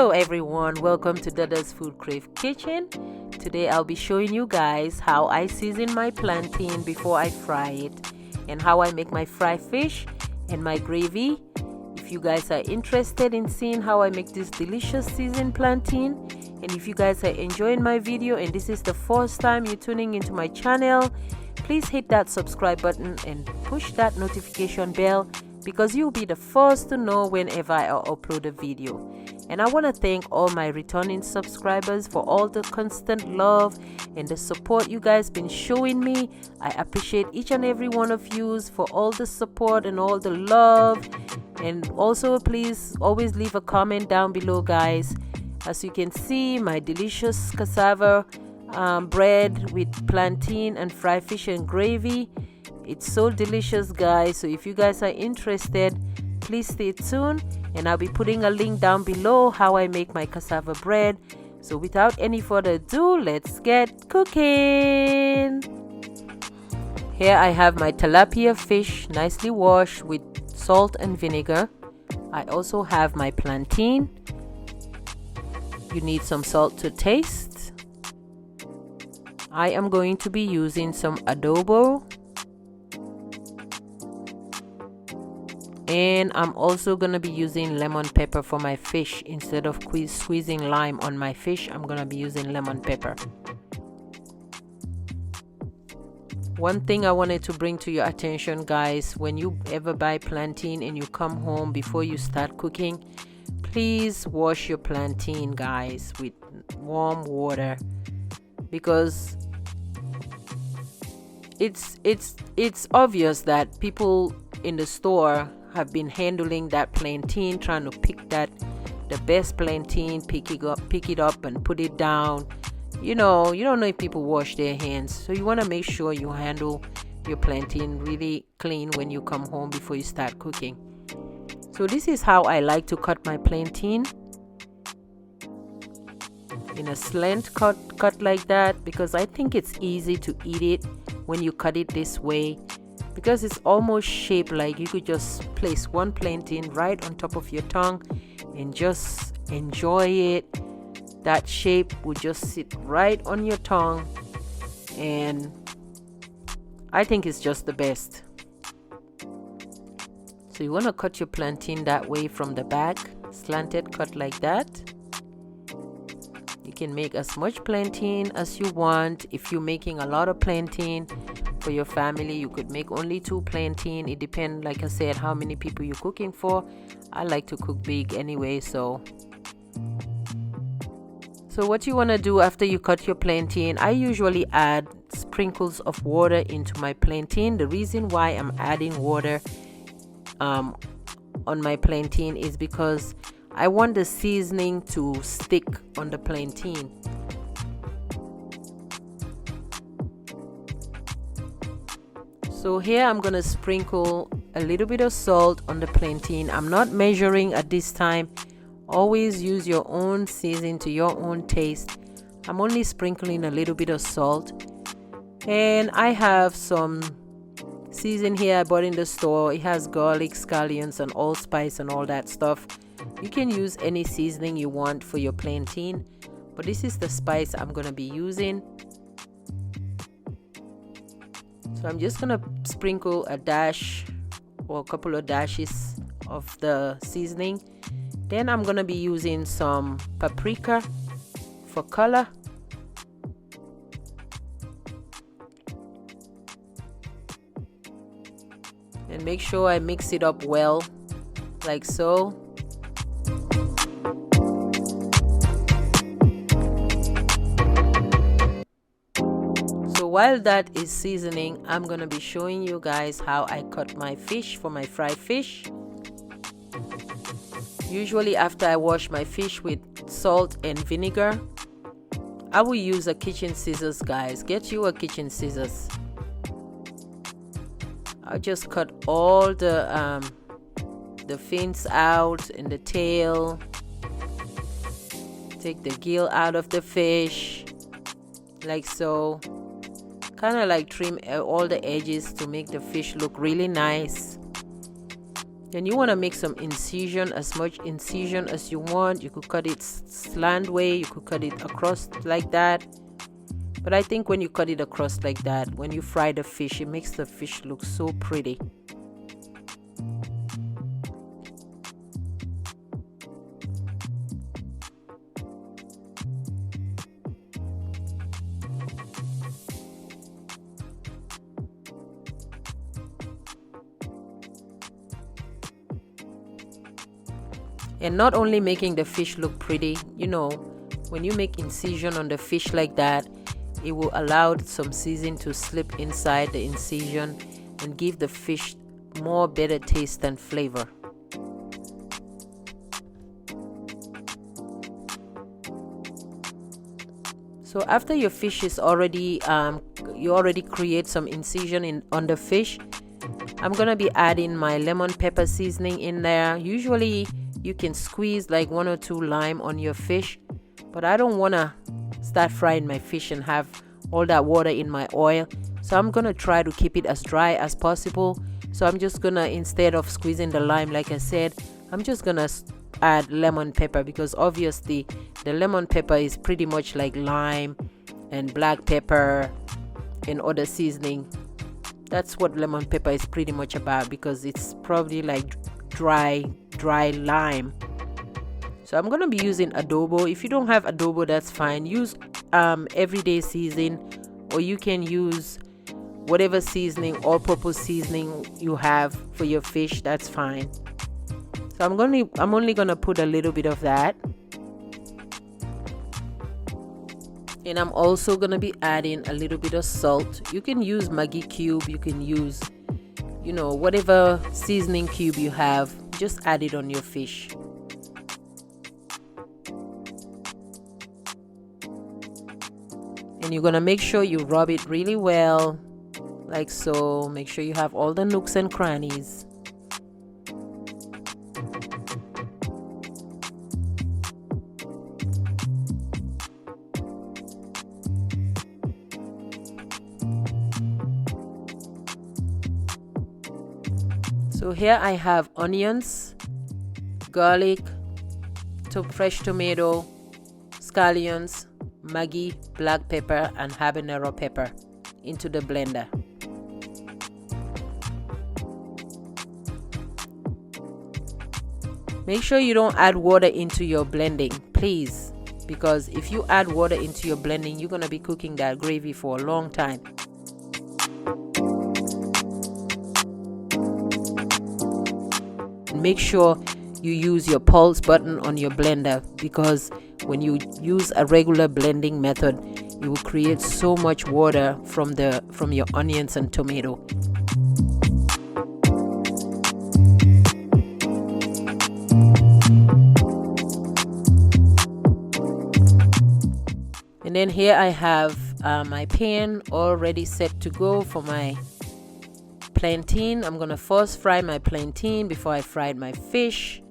Hello everyone, welcome to Dada's FoodCrave kitchen. Today I'll be showing you guys how I season my plantain before I fry it and how I make my fried fish and my gravy. If you guys are interested in seeing how I make this delicious seasoned plantain, and if you guys are enjoying my video and this is the first time you're tuning into my channel, please hit that subscribe button and push that notification bell because you'll be the first to know whenever I upload a video. And I want to thank all my returning subscribers for all the constant love and the support you guys been showing me. I appreciate each and every one of you for all the support and all the love. And also please always leave a comment down below, guys. As you can see, my delicious cassava bread with plantain and fried fish and gravy. It's so delicious, guys. So if you guys are interested, please stay tuned, and I'll be putting a link down below how I make my cassava bread. So without any further ado, let's get cooking. Here I have my tilapia fish nicely washed with salt and vinegar. I also have my plantain. You need some salt to taste. I am going to be using some adobo. And I'm also going to be using lemon pepper for my fish. Instead of squeezing lime on my fish, I'm going to be using lemon pepper. One thing I wanted to bring to your attention, guys, when you ever buy plantain and you come home before you start cooking, please wash your plantain, guys, with warm water, because it's obvious that people in the store have been handling that plantain, trying to pick the best plantain, pick it up and put it down. You know, you don't know if people wash their hands, so you want to make sure you handle your plantain really clean when you come home before you start cooking. So this is how I like to cut my plantain, in a slant cut like that, because I think it's easy to eat it when you cut it this way, because it's almost shaped like you could just place one plantain right on top of your tongue and just enjoy it. That shape would just sit right on your tongue, and I think it's just the best. So you want to cut your plantain that way from the back, slanted cut like that. You can make as much plantain as you want. If you're making a lot of plantain for your family, you could make only 2 plantain. It depends, like I said, how many people you're cooking for. I like to cook big anyway. So what you want to do after you cut your plantain, I usually add sprinkles of water into my plantain. The reason why I'm adding water on my plantain is because I want the seasoning to stick on the plantain. So here I'm going to sprinkle a little bit of salt on the plantain. I'm not measuring at this time. Always use your own seasoning to your own taste. I'm only sprinkling a little bit of salt. And I have some season here I bought in the store. It has garlic, scallions, and allspice and all that stuff. You can use any seasoning you want for your plantain, but this is the spice I'm going to be using. So I'm just going to sprinkle a dash or a couple of dashes of the seasoning. Then I'm going to be using some paprika for color. And make sure I mix it up well, like so. So while that is seasoning, I'm going to be showing you guys how I cut my fish for my fried fish. Usually after I wash my fish with salt and vinegar, I will use a kitchen scissors, guys. Get you a kitchen scissors. I'll just cut all the fins out and the tail. Take the gill out of the fish, like so. Kind of like trim all the edges to make the fish look really nice. Then you want to make some incision, as much incision as you want. You could cut it slant way, you could cut it across like that. But I think when you cut it across like that, when you fry the fish, it makes the fish look so pretty. And not only making the fish look pretty, you know, when you make incision on the fish like that, it will allow some seasoning to slip inside the incision and give the fish more better taste and flavor. So after your fish is already, you already create some incision on the fish, I'm gonna be adding my lemon pepper seasoning in there. Usually you can squeeze like 1 or 2 lime on your fish, but I don't want to start frying my fish and have all that water in my oil, so I'm gonna try to keep it as dry as possible. So I'm just gonna, instead of squeezing the lime like I said, I'm just gonna add lemon pepper, because obviously the lemon pepper is pretty much like lime and black pepper and other seasoning. That's what lemon pepper is pretty much about, because it's probably like dry lime. So I'm gonna be using adobo. If you don't have adobo, that's fine. Use everyday seasoning, or you can use whatever seasoning, all-purpose seasoning you have for your fish. That's fine. So I'm only gonna put a little bit of that, and I'm also gonna be adding a little bit of salt. You can use Maggi cube, you can use, you know, whatever seasoning cube you have, just add it on your fish. And you're gonna make sure you rub it really well, like so. Make sure you have all the nooks and crannies. So here I have onions, garlic, fresh tomato, scallions, Maggi, black pepper, and habanero pepper into the blender. Make sure you don't add water into your blending, please, because if you add water into your blending, you're gonna be cooking that gravy for a long time. Make sure you use your pulse button on your blender, because when you use a regular blending method, it will create so much water from your onions and tomato. And then here I have my pan already set to go for my plantain. I'm gonna first fry my plantain before I fried my fish.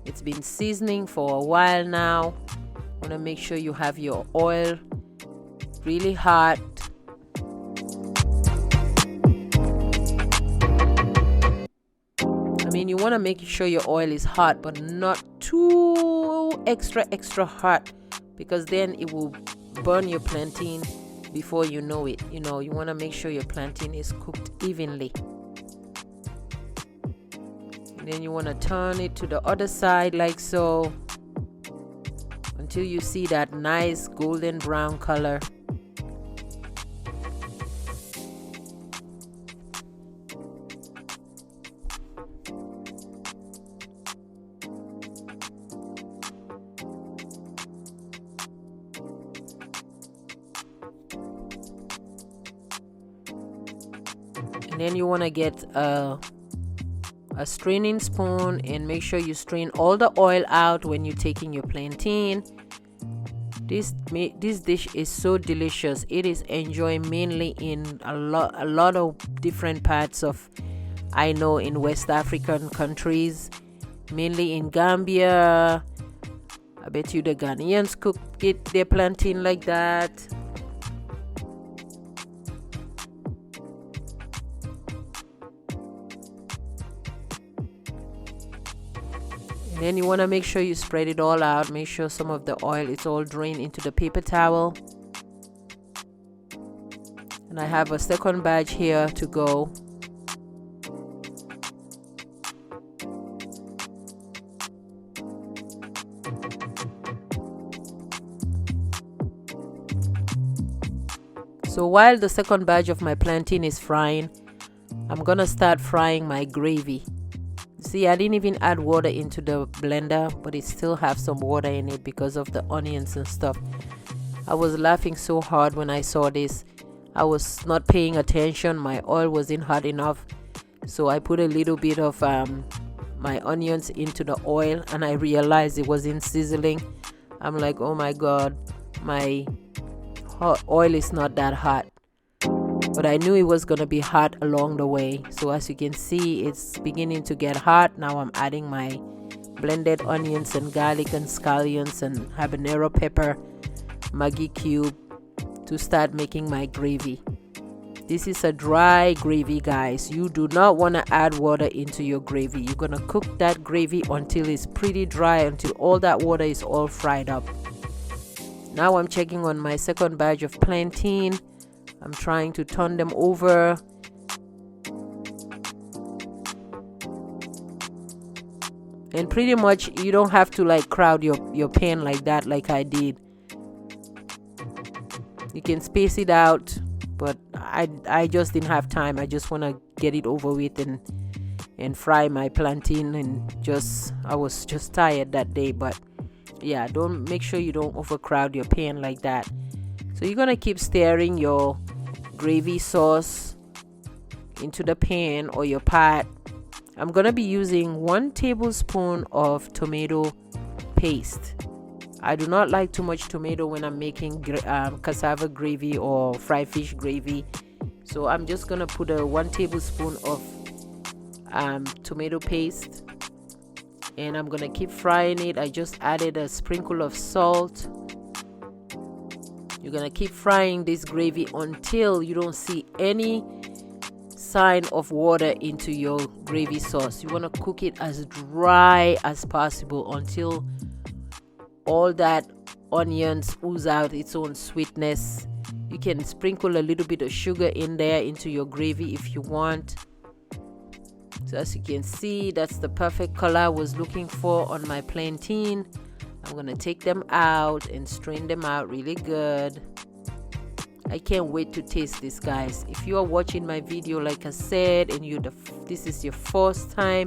It's been seasoning for a while now. Want to make sure you have your oil really hot. I mean, you want to make sure your oil is hot, but not too extra hot, because then it will burn your plantain before you know it. You know, you want to make sure your plantain is cooked evenly. And then you want to turn it to the other side like so, until you see that nice golden brown color. And then you want to get a straining spoon and make sure you strain all the oil out when you're taking your plantain. This dish is so delicious. It is enjoyed mainly in a lot of different parts of, I know, in West African countries, mainly in Gambia. I bet you the Ghanaians cook their plantain like that. Then you want to make sure you spread it all out. Make sure some of the oil is all drained into the paper towel. And I have a second batch here to go. So while the second batch of my plantain is frying, I'm gonna start frying my gravy. See, I didn't even add water into the blender, but it still have some water in it because of the onions and stuff. I was laughing so hard when I saw this. I was not paying attention. My oil wasn't hot enough, so I put a little bit of my onions into the oil, and I realized it wasn't sizzling. I'm like, oh my god, my oil is not that hot. But I knew it was gonna be hot along the way. So as you can see, it's beginning to get hot. Now I'm adding my blended onions and garlic and scallions and habanero pepper, Maggi cube, to start making my gravy. This is a dry gravy, guys. You do not want to add water into your gravy. You're gonna cook that gravy until it's pretty dry, until all that water is all fried up. Now I'm checking on my second batch of plantain. I'm trying to turn them over. And pretty much you don't have to like crowd your pan like that, like I did. You can space it out, but I just didn't have time. I just want to get it over with and fry my plantain, and I was just tired that day. But yeah, make sure you don't overcrowd your pan like that. So you're gonna keep stirring your gravy sauce into the pan or your pot. I'm gonna be using 1 tablespoon of tomato paste. I do not like too much tomato when I'm making cassava gravy or fried fish gravy, so I'm just gonna put 1 tablespoon of tomato paste, and I'm gonna keep frying it. I just added a sprinkle of salt. You're gonna keep frying this gravy until you don't see any sign of water into your gravy sauce. You want to cook it as dry as possible until all that onions ooze out its own sweetness. You can sprinkle a little bit of sugar in there into your gravy if you want. So as you can see, that's the perfect color I was looking for on my plantain. I'm gonna take them out and strain them out really good. I can't wait to taste this, guys. If you are watching my video, like I said, and this is your first time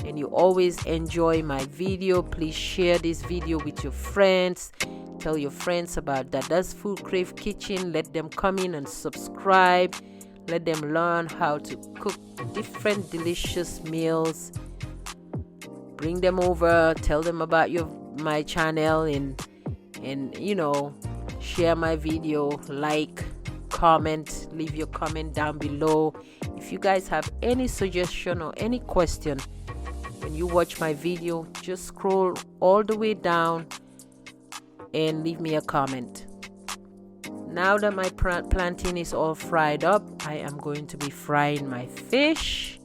and you always enjoy my video, please share this video with your friends. Tell your friends about Dada's FoodCrave Kitchen. Let them come in and subscribe. Let them learn how to cook different delicious meals. Bring them over, tell them about my channel, and you know, share my video, like, comment, leave your comment down below. If you guys have any suggestion or any question when you watch my video, just scroll all the way down and leave me a comment. Now that my plantain is all fried up, I am going to be frying my fish,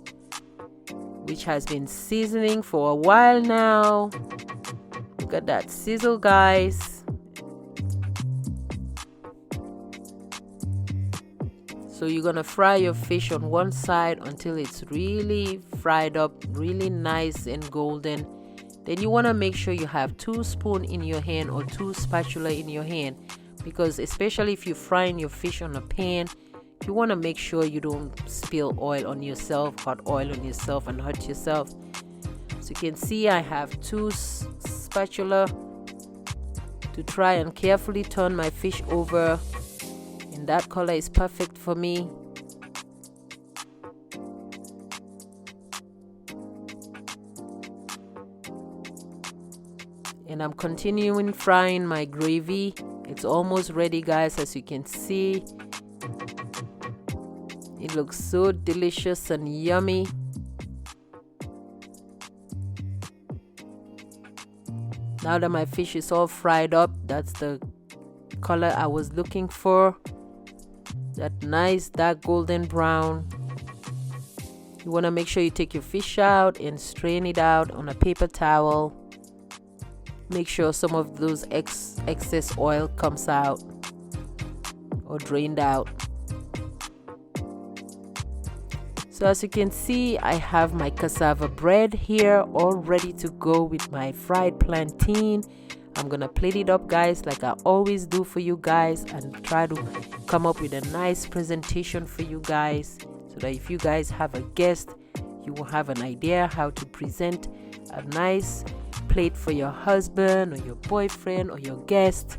which has been seasoning for a while now. Look at that sizzle, guys. So you're gonna fry your fish on one side until it's really fried up, really nice and golden. Then you want to make sure you have 2 spoons in your hand or 2 spatula in your hand, because especially if you're frying your fish on a pan, you want to make sure you don't spill oil on yourself, hot oil on yourself, and hurt yourself. So you can see I have 2 spatula to try and carefully turn my fish over, and that color is perfect for me. And I'm continuing frying my gravy. It's almost ready, guys. As you can see, it looks so delicious and yummy. Now that my fish is all fried up, that's the color I was looking for, that nice dark golden brown. You want to make sure you take your fish out and strain it out on a paper towel. Make sure some of those excess oil comes out or drained out. So as you can see, I have my cassava bread here all ready to go with my fried plantain. I'm gonna plate it up, guys, like I always do for you guys, and try to come up with a nice presentation for you guys, so that if you guys have a guest, you will have an idea how to present a nice plate for your husband or your boyfriend or your guest.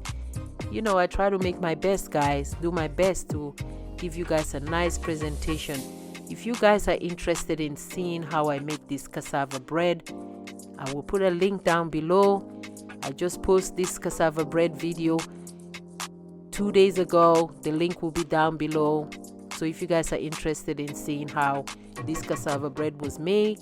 You know, I try to make my best, guys, do my best to give you guys a nice presentation. If you guys are interested in seeing how I make this cassava bread, I will put a link down below. I just posted this cassava bread video 2 days ago. The link will be down below. So if you guys are interested in seeing how this cassava bread was made,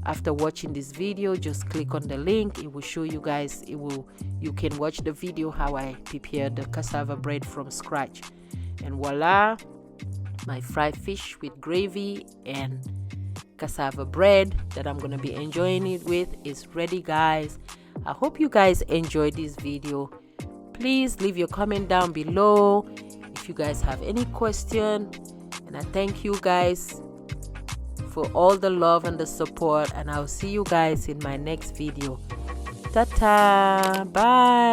after watching this video, just click on the link. It will show you guys, you can watch the video how I prepared the cassava bread from scratch. And voila, my fried fish with gravy and cassava bread that I'm gonna be enjoying it with is ready, guys. I hope you guys enjoyed this video. Please leave your comment down below if you guys have any question, and I thank you guys for all the love and the support, and I'll see you guys in my next video. Ta-ta, bye.